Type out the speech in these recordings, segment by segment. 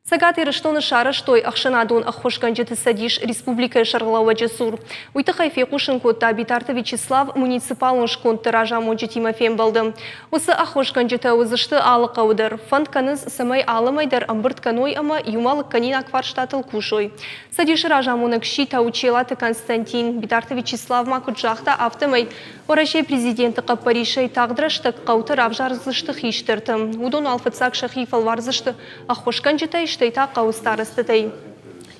Сагат ирыштоны шарыш той ахшанадун аххошганжеты садиш республика шарлауа джесур. Уйтахай фекушин котта Битарта Вячеслав муниципалын шкон тиража монжи Тимофеем балды. Осы аххошганжеты өзішті алық аудыр. Фонд каныз самай алымайдар амбырт каной ама юмалық канин акварштатыл кушой. Садиш ражамунак ши таучелаты Константин. Битарта Вячеслав макуджахта автомай. Орашей президенті Паришей тағдыраштық қауты равжарызышты хиштірті. Удон алфыцак шахифал варзышты аххошганжеты штейта қауыстарыстытай.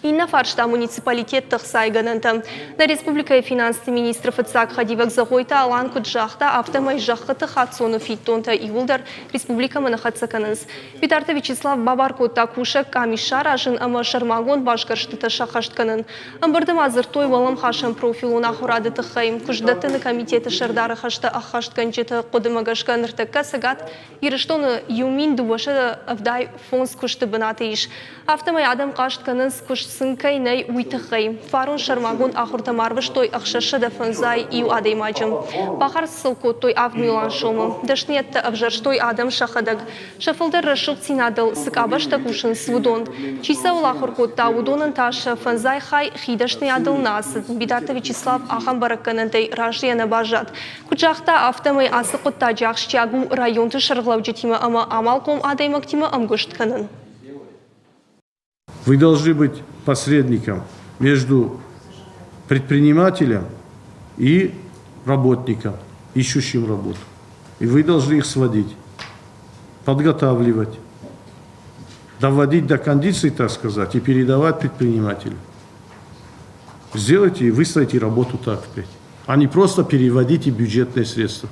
Инна фаршта муниципалитет сайгананта. На республика финансты министры фыцак хадивак захойта алан куджахта автомай жахқыты хатсону фиттонта иулдар республика манахатсаканыз. Битарта Вячеслав Бабаркота кушак камишар ажын ама шармагон башкарштыта шахаштканын. Амбырдым азыр той валам хашам профилуна хурады тахайм. Куждатыны комитеты шардары хашта ахаштканчеты кодымагашкан ртакка сагат ирыштоны юмин дубаша авдай фонс кушты банатыиш. Автомай адам каштканыз куш сынкайнай уйтахай. Фарун шармагон ахурта марвыш той ахшаша да фанзай ию адаймаджым. Бахар сылко той авмилан шомы. Дашнетта авжарш той адам шахадаг. Шафылдар рашук цинадал сыкабашта кушын свудон. Чиса улахуркотта удонын таша фанзай хай хидашны адал насыд. Битарта Вячеслав ахам баракканантай ражияна бажат. Кучахта автомай асықотта жақшчагу районты шарглауджетима ама амалком адаймактима амгуштканын. Вы должны быть посредником между предпринимателем и работником, ищущим работу. И вы должны их сводить, подготавливать, доводить до кондиций, так сказать, и передавать предпринимателю. Сделайте и выстроите работу так впредь, а не просто переводите бюджетные средства.